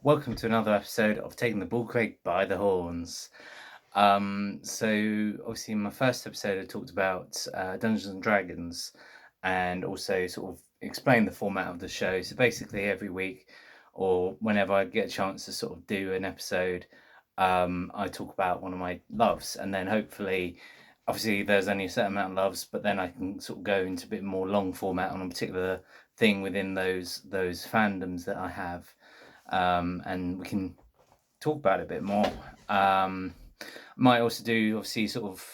Welcome to another episode of Taking the Bulcraig by the Horns. So obviously in my first episode I talked about Dungeons and Dragons and also sort of explained the format of the show. So basically every week or whenever I get a chance to sort of do an episode, I talk about one of my loves, and then hopefully obviously there's only a certain amount of loves, but then I can sort of go into a bit more long format on a particular thing within those fandoms that I have. And we can talk about it a bit more. Might also do obviously sort of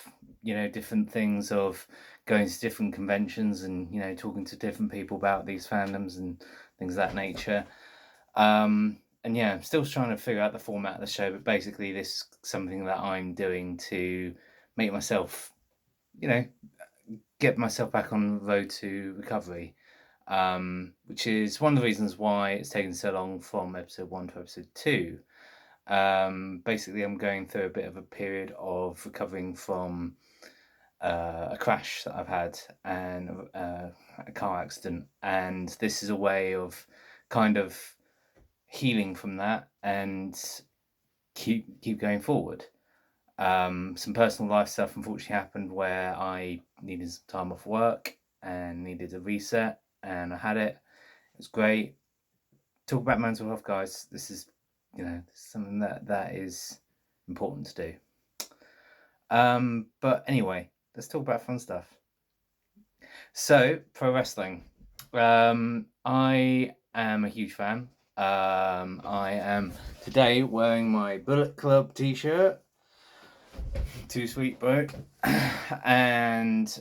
different things of going to different conventions and talking to different people about these fandoms and things of that nature. And yeah, I'm still trying to figure out the format of the show, but basically this is something that I'm doing to make myself, get myself back on the road to recovery. Which is one of the reasons why it's taken so long from episode 1 to episode 2. Basically, I'm going through a bit of a period of recovering from a crash that I've had and a car accident, and this is a way of kind of healing from that and keep going forward. Some personal life stuff unfortunately happened where I needed some time off work and needed a reset, and I had it. It was great. Talk about mental health, guys. This is, this is something that is important to do. But anyway, let's talk about fun stuff. So, pro wrestling. I am a huge fan. I am today wearing my Bullet Club t-shirt. Too sweet, bro. And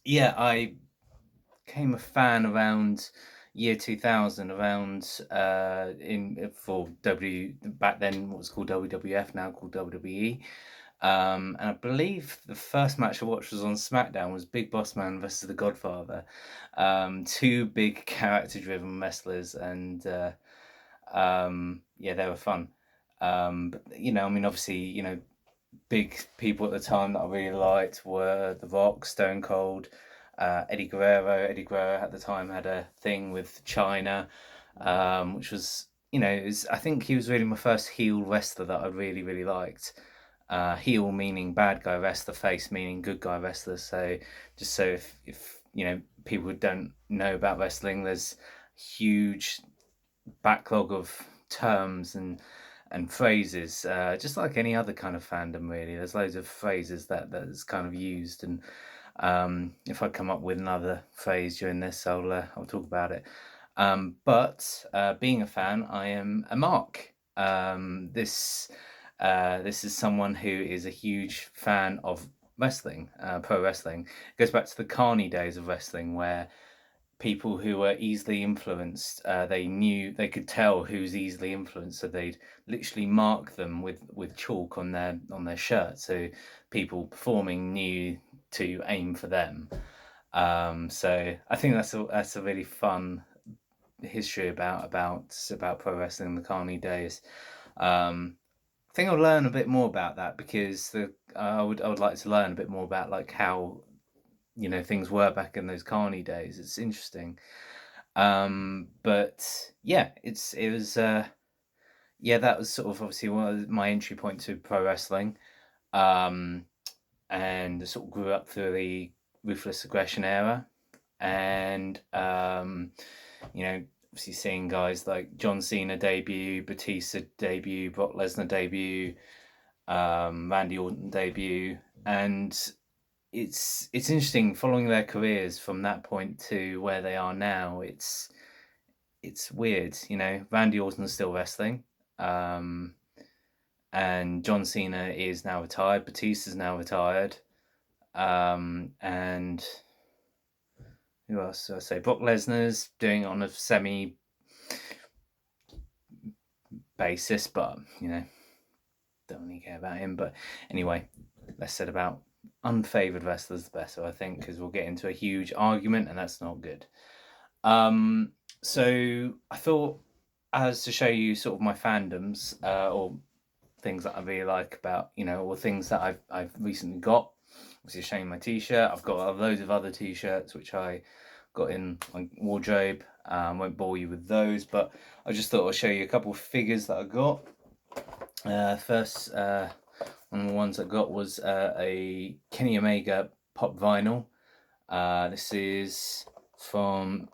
yeah, I became a fan around year 2000, around for back then what was called WWF, now called WWE. And I believe the first match I watched was on SmackDown, was Big Boss Man versus The Godfather. Two big character-driven wrestlers, and yeah, they were fun. But I mean, obviously, big people at the time that I really liked were The Rock, Stone Cold, Eddie Guerrero. Eddie Guerrero at the time had a thing with China, which was, I think he was really my first heel wrestler that I really, really liked. Heel meaning bad guy wrestler, face meaning good guy wrestler. So just so if people who don't know about wrestling, there's huge backlog of terms and phrases, just like any other kind of fandom, really. There's loads of phrases that's kind of used, and if I come up with another phrase during this, I'll talk about it. But being a fan, I am a mark. This is someone who is a huge fan of wrestling, pro wrestling. It goes back to the Carney days of wrestling, where people who were easily influenced, they could tell who's easily influenced, so they'd literally mark them with chalk on their shirt, so people performing knew to aim for them. So I think that's a really fun history about pro wrestling in the Carney days. I think I'll learn a bit more about that, because I would like to learn a bit more about like how things were back in those Carney days. It's interesting. But yeah, it was yeah, that was sort of obviously one of my entry point to pro wrestling. And I sort of grew up through the Ruthless Aggression era, and obviously seeing guys like John Cena debut, Batista debut, Brock Lesnar debut, Randy Orton debut, and it's interesting following their careers from that point to where they are now. It's weird, Randy Orton's still wrestling, and John Cena is now retired. Batista's now retired, and who else do I say? Brock Lesnar's doing it on a semi basis, but don't really care about him. But anyway, less said about unfavoured wrestlers, the better, I think, because we'll get into a huge argument, and that's not good. So I thought, as to show you sort of my fandoms, or things that I really like about, or things that I've recently got. Obviously, showing my t-shirt. I've got loads of other t-shirts which I got in my wardrobe. Won't bore you with those, but I just thought I'll show you a couple of figures that I got. First, one of the ones I got was a Kenny Omega pop vinyl. This is from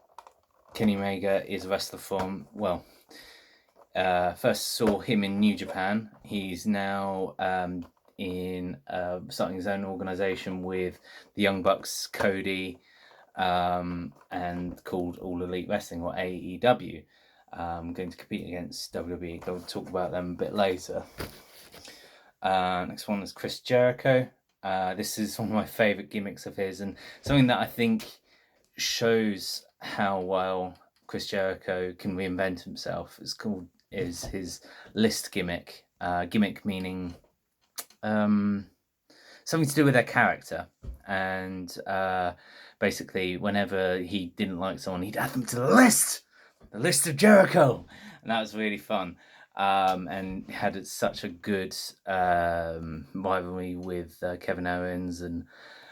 Kenny Omega, is a wrestler from, well, first saw him in New Japan. He's now in starting his own organization with the Young Bucks, Cody, and called All Elite Wrestling, or AEW. Going to compete against WWE. I'll talk about them a bit later. Next one is Chris Jericho. This is one of my favourite gimmicks of his, and something that I think shows how well Chris Jericho can reinvent himself. Is his list gimmick. Gimmick meaning something to do with their character, and basically whenever he didn't like someone, he'd add them to the list of Jericho, and that was really fun. And had such a good rivalry with Kevin Owens, and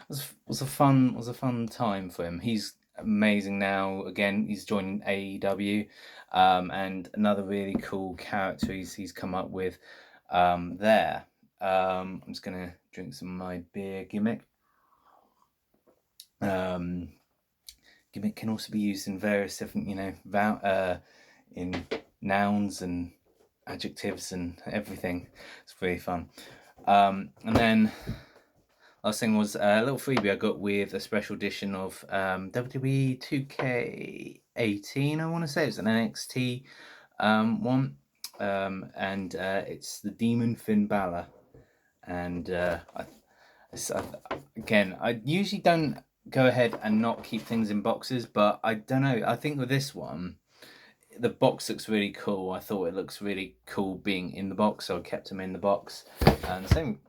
was a fun time for him. He's amazing now. Again, he's joining AEW, and another really cool character he's come up with there. I'm just gonna drink some of my beer. Gimmick. Gimmick can also be used in various different, in nouns and adjectives and everything. It's really fun. And then last thing was a little freebie I got with a special edition of WWE 2K18. I want to say it's an NXT one, and it's the Demon Finn Balor. And again, I usually don't go ahead and not keep things in boxes, but I don't know. I think with this one, the box looks really cool. I thought it looks really cool being in the box, so I kept him in the box. And the same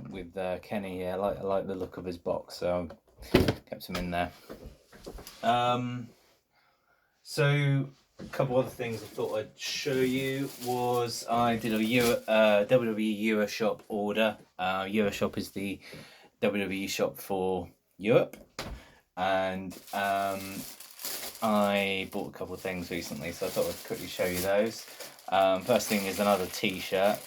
with Kenny. Yeah, I like the look of his box, so I kept him in there. So a couple other things I thought I'd show you was I did a WWE Euroshop order. Euroshop is the WWE shop for Europe, and I bought a couple of things recently, so I thought I'd quickly show you those. First thing is another t-shirt,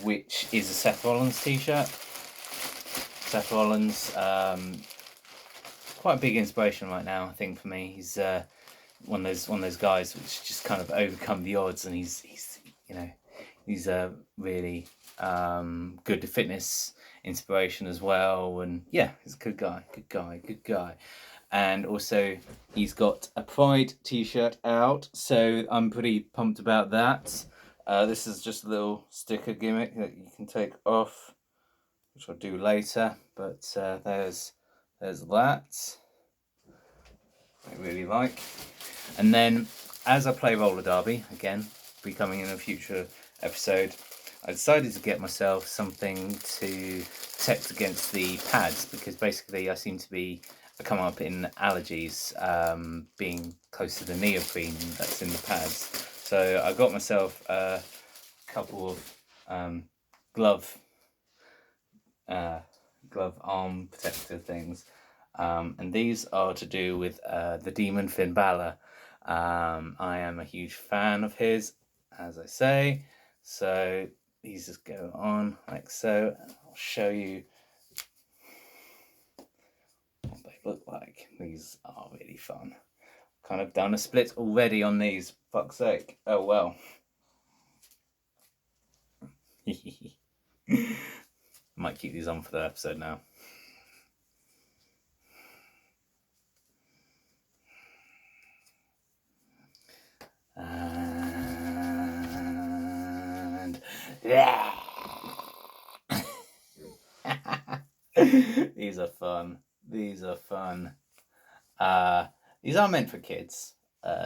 which is a Seth Rollins t-shirt. Seth Rollins, quite a big inspiration right now, I think, for me. He's one of those guys which just kind of overcome the odds, and he's really good fitness inspiration as well, and yeah, he's a good guy. And also he's got a Pride t-shirt out, so I'm pretty pumped about that. This is just a little sticker gimmick that you can take off, which I'll do later, but there's that. I really like. And then as I play roller derby, again, be coming in a future episode, I decided to get myself something to protect against the pads, because basically I seem to come up in allergies, being close to the neoprene that's in the pads. So I got myself a couple of glove arm protector things, and these are to do with the Demon Finn Balor. I am a huge fan of his, as I say, so these just go on like so, and I'll show you what they look like. These are really fun. Kind of done a split already on these, fuck's sake. Oh well. Might keep these on for the episode now. And yeah. These are fun. These are meant for kids.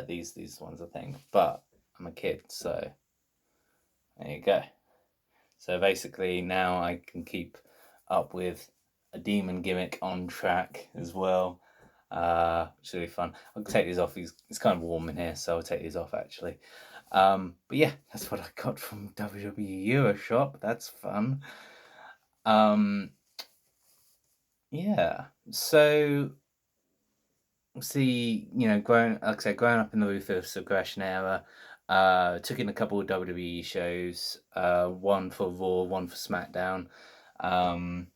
These ones, I think, but I'm a kid, so there you go. So basically now I can keep up with a demon gimmick on track as well. It's really fun. I'll take these off. It's kind of warm in here, so I'll take these off actually. But yeah, that's what I got from WWE Euroshop. That's fun. Yeah. So see, growing, like I said, growing up in the Ruthless Aggression era, took in a couple of WWE shows, one for Raw, one for SmackDown. Um,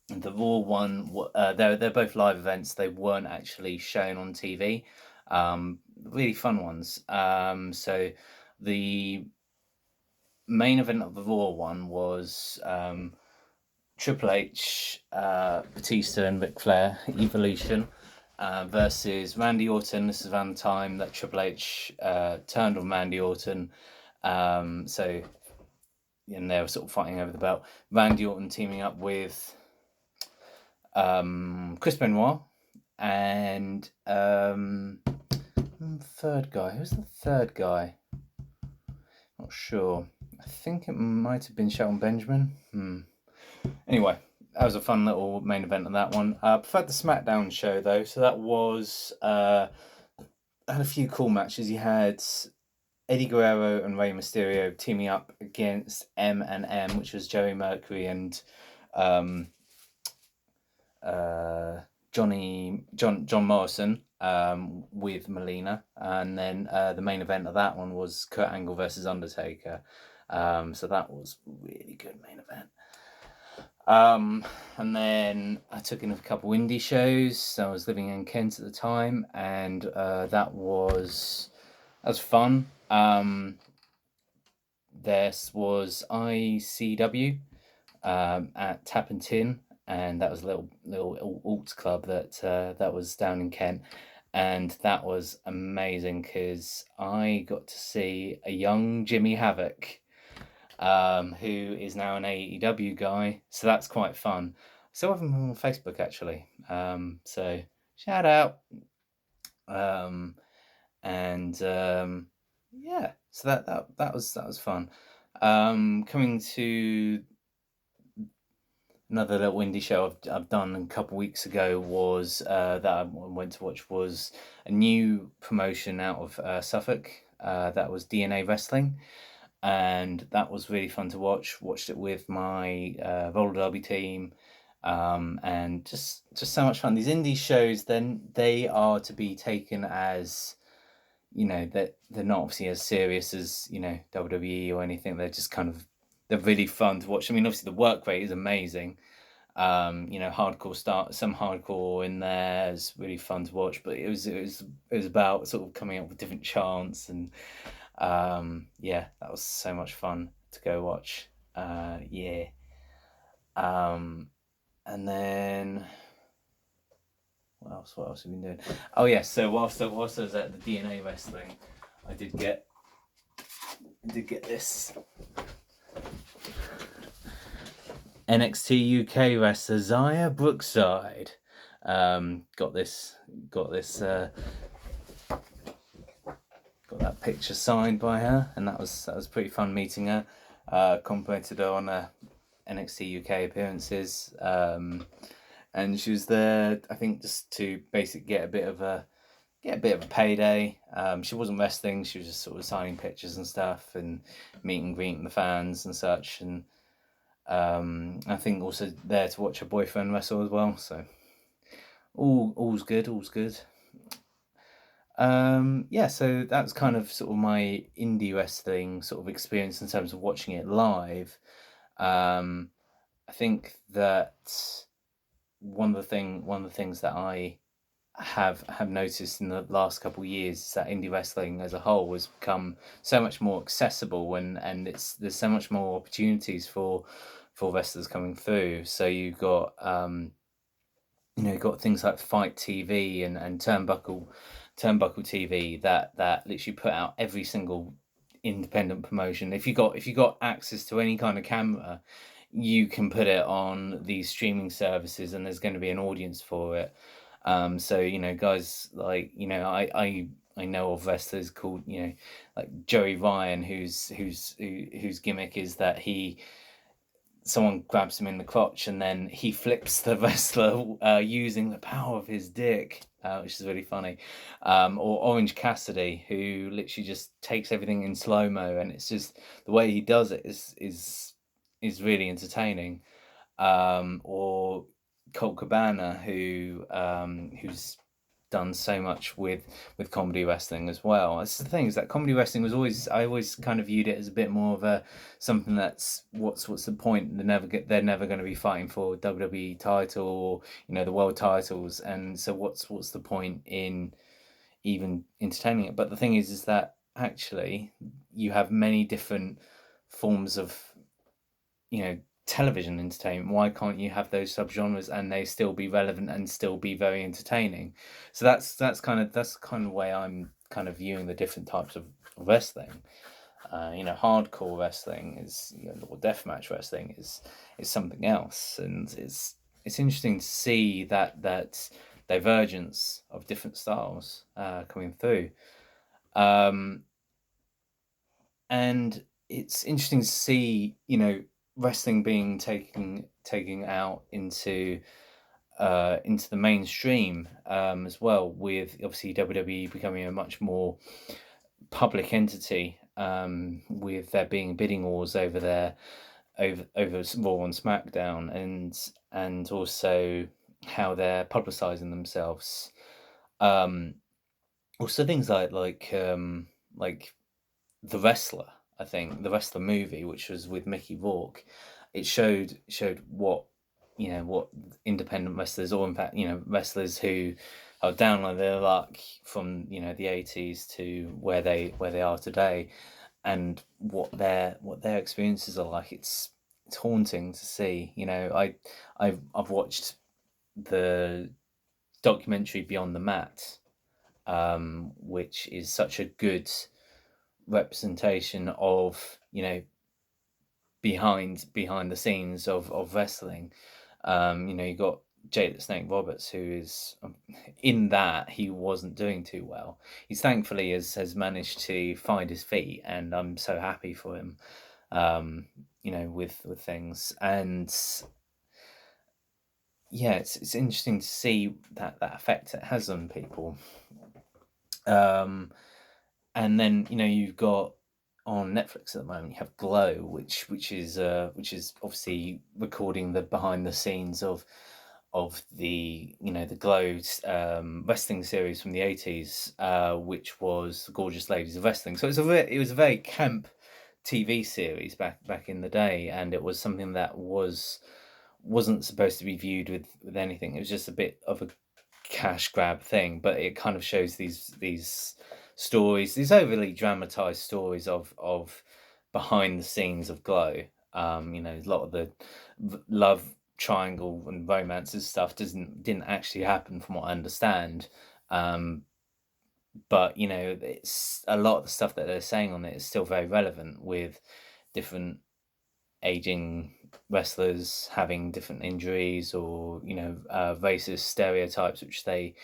the Raw one, they're both live events. They weren't actually shown on TV. Really fun ones. So the main event of the Raw one was Triple H, Batista, and Ric Flair Evolution versus Randy Orton. This is around the time that Triple H turned on Randy Orton. So, and they were sort of fighting over the belt. Randy Orton teaming up with Chris Benoit and third guy. Who's the third guy? Not sure. I think it might have been Shelton Benjamin. Anyway, that was a fun little main event of that one. I preferred the SmackDown show though, so that was had a few cool matches. You had Eddie Guerrero and Rey Mysterio teaming up against M&M, which was Jerry Mercury and John Morrison with Melina, and then the main event of that one was Kurt Angle versus Undertaker. So that was really good main event. And then I took in a couple indie shows. I was living in Kent at the time, and that was fun. This was ICW at Tap and Tin, and that was a little alt club that was down in Kent, and that was amazing because I got to see a young Jimmy Havoc, who is now an AEW guy, so that's quite fun. I still have him on Facebook actually, so shout out. And yeah, so that was fun. Coming to another little indie show I've done a couple of weeks ago was that I went to watch was a new promotion out of Suffolk. That was DNA Wrestling, and that was really fun to watch. Watched it with my roller derby team, and just so much fun. These indie shows, then they are to be taken as, that they're not obviously as serious as WWE or anything. They're just they're really fun to watch. I mean, obviously the work rate is amazing. Some hardcore in there is really fun to watch, but it was about sort of coming up with different chants, and yeah, that was so much fun to go watch. Yeah. And then what else have we been doing? Oh yeah, so whilst I was at the DNA Wrestling, I did get this NXT UK wrestler Zaya Brookside. Got that picture signed by her, and that was pretty fun meeting her. Complimented her on her NXT UK appearances, and she was there, I think, just to basically get a bit of a payday. She wasn't wrestling; she was just sort of signing pictures and stuff, and meet and greeting the fans and such. And I think also there to watch her boyfriend wrestle as well. So all's good. Yeah, so that's kind of sort of my indie wrestling sort of experience in terms of watching it live. I think that one of the things that I have noticed in the last couple of years is that indie wrestling as a whole has become so much more accessible, and there's so much more opportunities for wrestlers coming through. So you've got you've got things like Fight TV and Turnbuckle TV that literally put out every single independent promotion. If you got access to any kind of camera, you can put it on these streaming services, and there's going to be an audience for it. So guys like I know of wrestlers called like Joey Ryan, whose gimmick is that someone grabs him in the crotch and then he flips the wrestler using the power of his dick, which is really funny. Or Orange Cassidy, who literally just takes everything in slow mo, and it's just the way he does it is really entertaining. Or Colt Cabana, who's done so much with comedy wrestling as well. That's the thing, is that comedy wrestling was always, I always kind of viewed it as a bit more of a something that's, what's the point? They're never going to be fighting for WWE title, or the world titles, and so what's the point in even entertaining it? But the thing is that actually you have many different forms of, television entertainment. Why can't you have those subgenres and they still be relevant and still be very entertaining? So that's kind of the way I'm kind of viewing the different types of wrestling. Hardcore wrestling is, or deathmatch wrestling is something else, and it's interesting to see that divergence of different styles coming through. Um, and it's interesting to see, wrestling being taken out into the mainstream as well, with obviously WWE becoming a much more public entity, with there being bidding wars over there, over Raw and SmackDown, and also how they're publicizing themselves. Um, Also things like The Wrestler. I think The Wrestler movie, which was with Mickey Rourke, it showed what independent wrestlers, or in fact, wrestlers who are down on their luck from the 80s to where they are today, and what their experiences are like. It's haunting to see. I've watched the documentary Beyond the Mat, which is such a good representation of behind the scenes of wrestling. You got Jake the Snake Roberts, who is, in that he wasn't doing too well. He's thankfully has managed to find his feet, and I'm so happy for him. With things, and yeah, it's interesting to see that effect it has on people. And then you've got, on Netflix at the moment, you have Glow, which is obviously recording the behind the scenes of the Glow wrestling series from the 80s, which was the Gorgeous Ladies of Wrestling. So it was a very camp TV series back in the day, and it was something that wasn't supposed to be viewed with anything. It was just a bit of a cash grab thing, but it kind of shows these stories, these overly dramatized stories of behind the scenes of Glow. A lot of the love triangle and romances stuff didn't actually happen, from what I understand. But it's a lot of the stuff that they're saying on it is still very relevant, with different aging wrestlers having different injuries, or racist stereotypes which they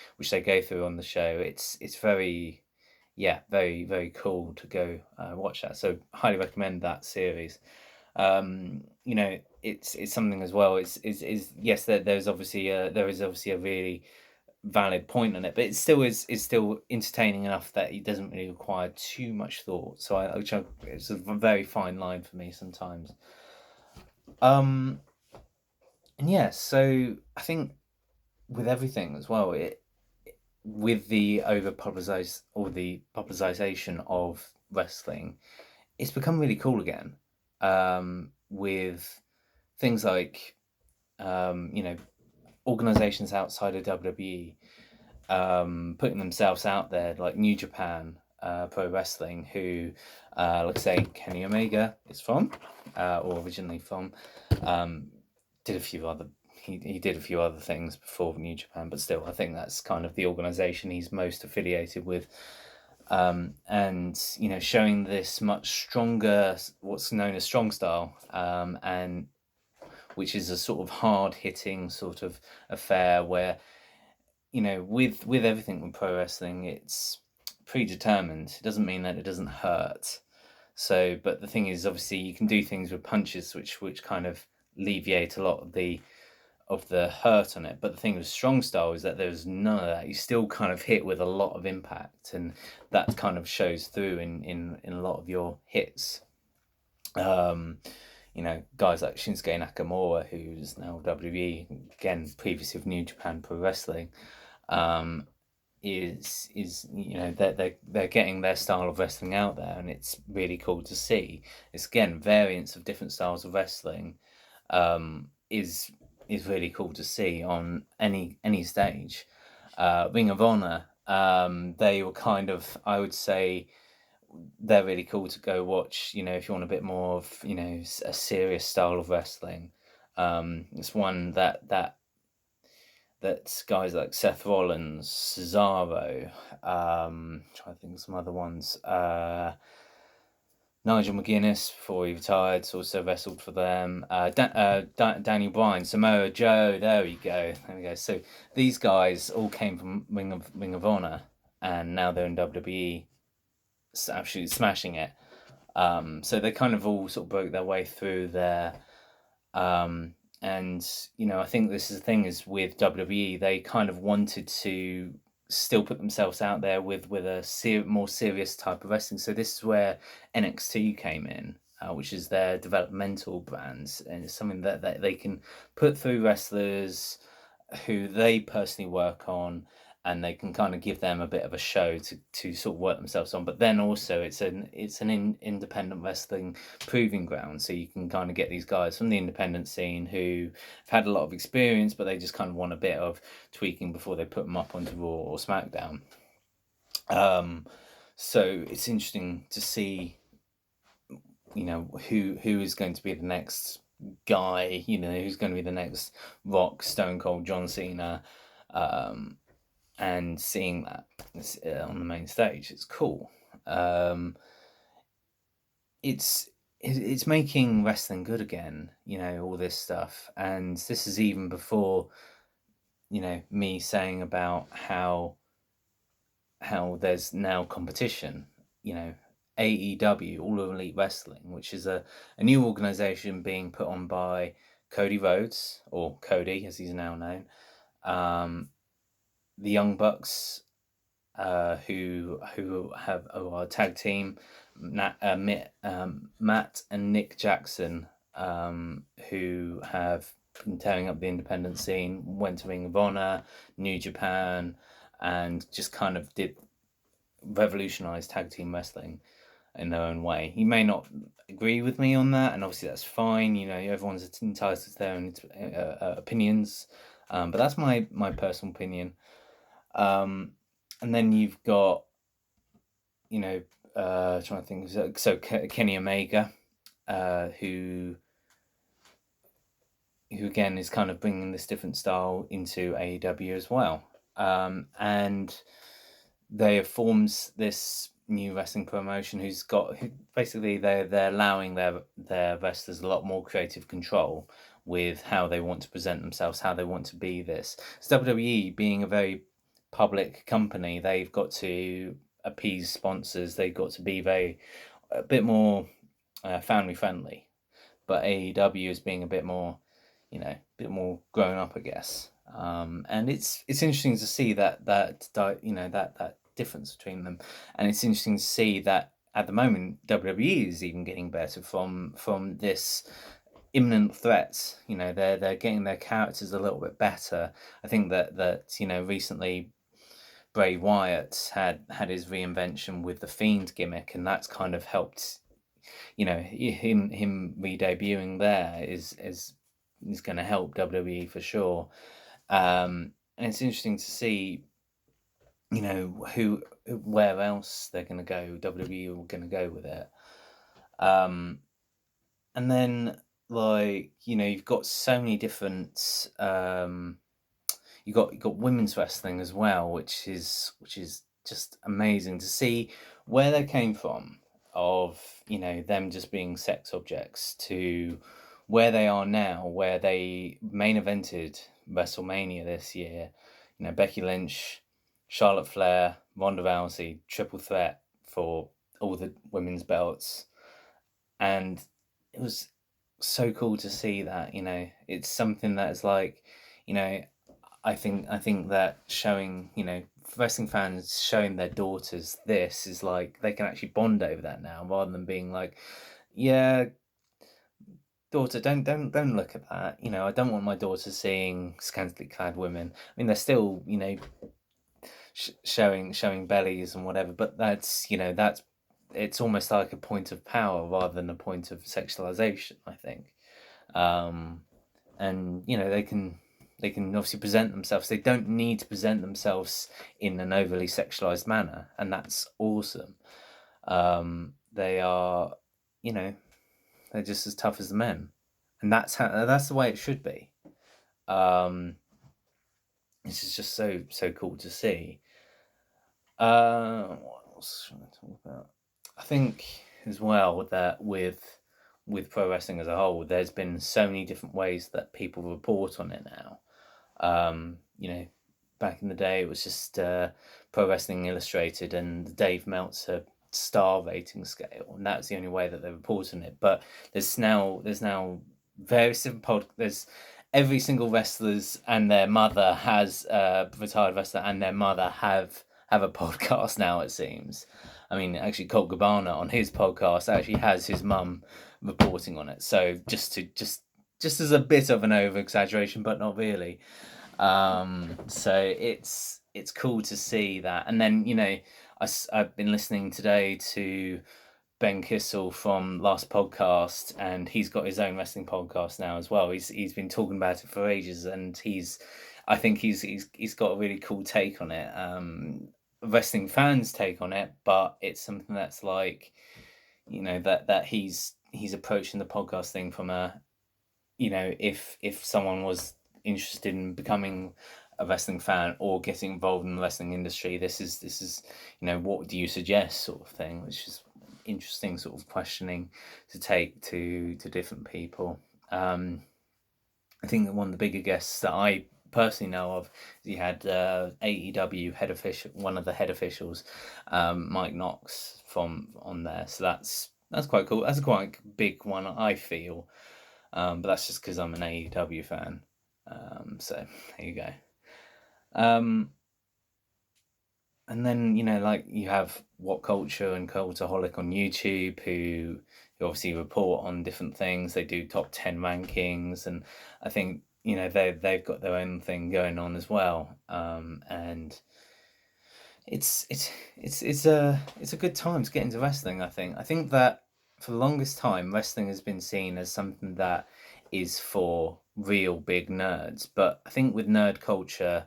go through on the show. It's very, yeah, very very cool to go watch that. So highly recommend that series. It's something as well. Is yes, there is obviously a really valid point on it, but it still is still entertaining enough that it doesn't really require too much thought. So it's a very fine line for me sometimes. Um, and yeah, so I think with everything as well, with the over publicized, or the publicization of wrestling, it's become really cool again. With things like, organizations outside of WWE, putting themselves out there, like New Japan Pro Wrestling, who, like I say, Kenny Omega is from, or originally from. Um, did a few other he did a few other things before New Japan, but still, I think that's kind of the organization he's most affiliated with. And showing this much stronger, what's known as strong style, and which is a sort of hard hitting sort of affair, where with everything with pro wrestling, it's predetermined. It doesn't mean that it doesn't hurt. So, but the thing is, obviously, you can do things with punches, which kind of alleviate a lot of the hurt on it. But the thing with strong style is that there's none of that. You still kind of hit with a lot of impact, and that kind of shows through in a lot of your hits. Um, Guys like Shinsuke Nakamura, who's now WWE, again, previously of New Japan Pro Wrestling. Um, is they're getting their style of wrestling out there, and it's really cool to see. It's again variants of different styles of wrestling. Is really cool to see on any stage. Ring of Honor, they were kind of, I would say, they're really cool to go watch. If you want a bit more of a serious style of wrestling, it's one that guys like Seth Rollins, Cesaro, trying to think of some other ones. Nigel McGuinness, before he retired, also wrestled for them. Danny Bryan, Samoa Joe. There we go. There we go. So these guys all came from Ring of Honor, and now they're in WWE, absolutely smashing it. So they kind of all sort of broke their way through there. And I think this is the thing is with WWE, they kind of wanted to still put themselves out there with a more serious type of wrestling. So this is where NXT came in, which is their developmental brands, and it's something that they can put through wrestlers who they personally work on, and they can kind of give them a bit of a show to sort of work themselves on. But then also it's an independent wrestling proving ground, so you can kind of get these guys from the independent scene who have had a lot of experience, but they just kind of want a bit of tweaking before they put them up onto Raw or SmackDown. So it's interesting to see, who is going to be the next guy, who's going to be the next Rock, Stone Cold, John Cena, and seeing that on the main stage. It's cool. It's making wrestling good again, all this stuff. And this is even before, me saying about how there's now competition, AEW, All Elite Wrestling, which is a new organization being put on by Cody Rhodes, or Cody as he's now known, the Young Bucks, who are a tag team, Matt and Nick Jackson, who have been tearing up the independent scene, went to Ring of Honor, New Japan, and just kind of did revolutionize tag team wrestling in their own way. You may not agree with me on that, and obviously that's fine. Everyone's entitled to their own opinions, but that's my personal opinion. And then you've got, trying to think. So Kenny Omega, who again is kind of bringing this different style into AEW as well. And they have formed this new wrestling promotion basically they're allowing their wrestlers a lot more creative control with how they want to present themselves, how they want to be this. So WWE, being a very public company, they've got to appease sponsors, they've got to be a bit more family friendly. But AEW is being a bit more, grown up, I guess. And it's interesting to see that difference between them, and it's interesting to see that at the moment WWE is even getting better from this imminent threat. They're getting their characters a little bit better. I think that recently Bray Wyatt had his reinvention with the Fiend gimmick, and that's kind of helped. Him re-debuting there is going to help WWE for sure. And it's interesting to see, where else they're going to go. WWE are going to go with it. And then you've got so many different. You've got women's wrestling as well, which is just amazing to see where they came from. Of them just being sex objects to where they are now, where they main evented WrestleMania this year. Becky Lynch, Charlotte Flair, Ronda Rousey, triple threat for all the women's belts, and it was so cool to see that. It's something that is I think that showing, wrestling fans showing their daughters this is they can actually bond over that now, rather than being like, yeah, daughter, don't look at that. I don't want my daughter seeing scantily clad women. I mean, they're still, showing bellies and whatever. But that's that's it's almost like a point of power rather than a point of sexualization, I think. Um, and they can obviously present themselves. They don't need to present themselves in an overly sexualized manner, and that's awesome. They are, you know, they're just as tough as the men, and that's the way it should be. Um, this is just so cool to see. What else should I talk about? I think as well that with pro wrestling as a whole, there's been so many different ways that people report on it now. You know, back in the day, it was just Pro Wrestling Illustrated and the Dave Meltzer star rating scale, and that's the only way that they report on it. But there's now various different there's every single wrestler's and their mother has retired wrestler and their mother have a podcast now. It seems. I mean, actually, Colt Cabana on his podcast actually has his mum reporting on it. So just as a bit of an over exaggeration, but not really. So it's cool to see that. And then I've been listening today to Ben Kissel from last podcast, and he's got his own wrestling podcast now as well. He's been talking about it for ages, and I think he's got a really cool take on it. Wrestling fans' take on it, but it's something that's like, that he's approaching the podcast thing from a, if someone was interested in becoming a wrestling fan or getting involved in the wrestling industry, this is what do you suggest, sort of thing, which is interesting sort of questioning to take to different people. I think that one of the bigger guests that I personally know of, he had AEW head official, one of the head officials, Mike Knox from on there. So that's quite cool. That's a quite big one, I feel. But that's just because I'm an AEW fan. So there you go. And then like you have What Culture and Cultaholic on YouTube, who obviously report on different things. They do top 10 rankings, and I think they've got their own thing going on as well. And it's a good time to get into wrestling. I think that for the longest time, wrestling has been seen as something that is for real big nerds. But I think with nerd culture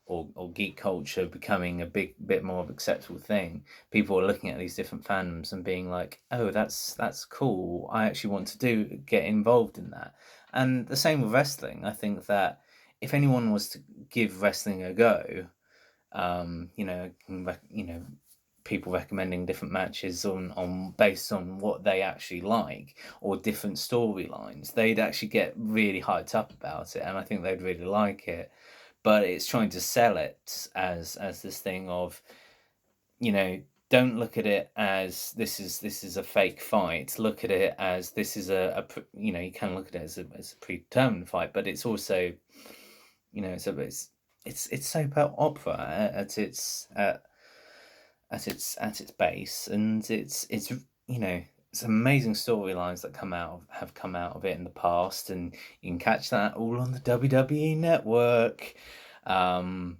or geek culture becoming a bit more of an acceptable thing, people are looking at these different fandoms and being like, oh, that's cool. I actually want to get involved in that. And the same with wrestling. I think that if anyone was to give wrestling a go, people recommending different matches on based on what they actually like, or different storylines, they'd actually get really hyped up about it, and I think they'd really like it. But it's trying to sell it as this thing of, don't look at it as this is a fake fight. Look at it as this is you can look at it as a predetermined fight, but it's also, it's soap opera at its base, and it's amazing storylines that have come out of it in the past, and you can catch that all on the WWE network. um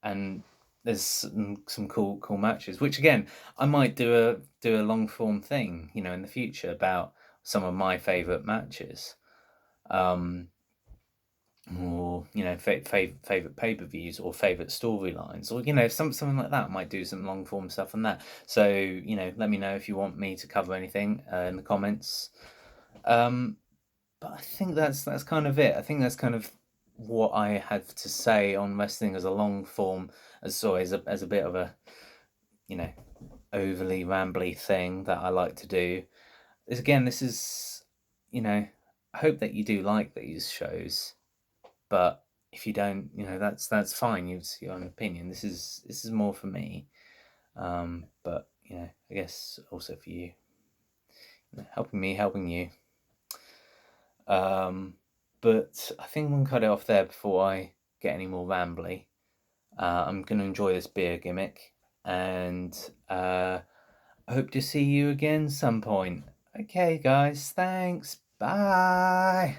and there's some cool matches, which again I might do a long form thing in the future about some of my favorite matches, um or favorite pay-per-views or favorite storylines, or something like that. I might do some long form stuff on that. So let me know if you want me to cover anything in the comments. But I think that's kind of it. I think that's kind of what I have to say on wrestling as a long form, as a bit of a overly rambly thing that I like to do. This is I hope that you do like these shows. But if you don't, that's fine. It's your own opinion. This is more for me. But I guess also for you, helping me, helping you. But I think I'm gonna cut it off there before I get any more rambly. I'm gonna enjoy this beer gimmick, and I hope to see you again some point. Okay, guys. Thanks. Bye.